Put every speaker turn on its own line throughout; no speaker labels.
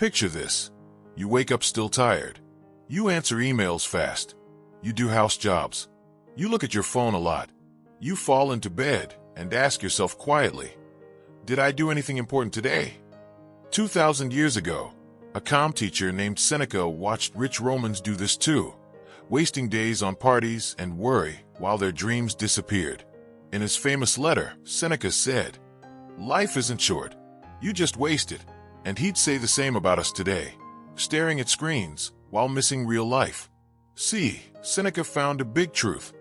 Picture this. You wake up still tired. You answer emails fast. You do house jobs. You look at your phone a lot. You fall into bed and ask yourself quietly, did I do anything important today? 2,000 years ago, a calm teacher named Seneca watched rich Romans do this too, wasting days on parties and worry while their dreams disappeared. In his famous letter, Seneca said, "Life isn't short. You just waste it." And he'd say the same about us today, staring at screens while missing real life. See, Seneca found a big truth.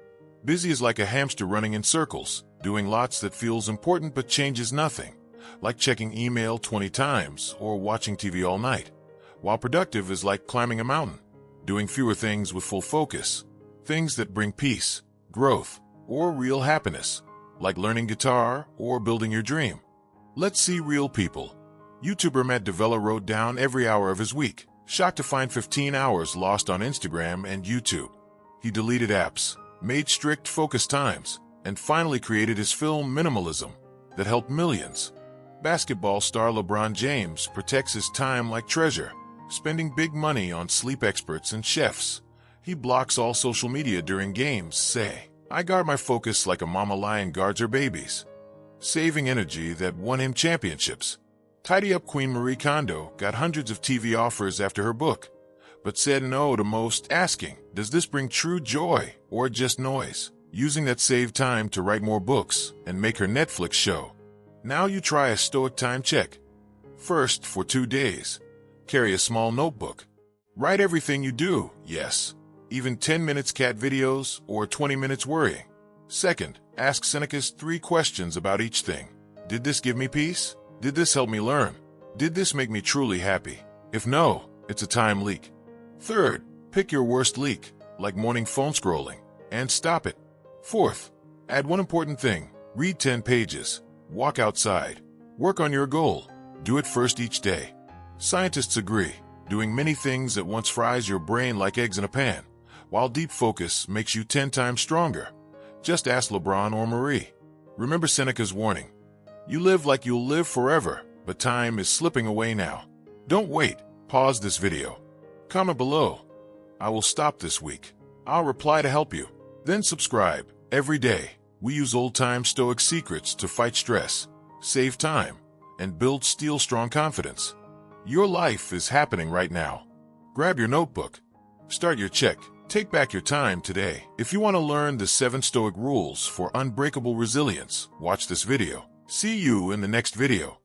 Busy is like a hamster running in circles, doing lots that feels important but changes nothing, like checking email 20 times or watching TV all night. While productive is like climbing a mountain, doing fewer things with full focus, things that bring peace, growth, or real happiness, like learning guitar or building your dream. Let's see real people. YouTuber Matt Davella wrote down every hour of his week, shocked to find 15 hours lost on Instagram and YouTube. He deleted apps, made strict focus times, and finally created his film Minimalism that helped millions. Basketball star LeBron James protects his time like treasure, spending big money on sleep experts and chefs. He blocks all social media during games, say, "I guard my focus like a mama lion guards her babies," saving energy that won him championships. Tidy Up Queen Marie Kondo got hundreds of TV offers after her book, but said no to most, asking, does this bring true joy or just noise? Using that saved time to write more books and make her Netflix show. Now you try a Stoic time check. First, for 2 days, carry a small notebook. Write everything you do, yes, even 10 minutes cat videos or 20 minutes worrying. Second, ask Seneca's 3 questions about each thing. Did this give me peace? Did this help me learn? Did this make me truly happy? If no, it's a time leak. Third, pick your worst leak, like morning phone scrolling, and stop it. Fourth, add one important thing. Read 10 pages. Walk outside. Work on your goal. Do it first each day. Scientists agree, doing many things at once fries your brain like eggs in a pan, while deep focus makes you 10 times stronger. Just ask LeBron or Marie. Remember Seneca's warning. You live like you'll live forever, but time is slipping away now. Don't wait. Pause this video. Comment below. I will stop this week. I'll reply to help you. Then subscribe. Every day, we use old-time Stoic secrets to fight stress, save time, and build strong confidence. Your life is happening right now. Grab your notebook. Start your check. Take back your time today. If you want to learn the 7 Stoic rules for unbreakable resilience, watch this video. See you in the next video.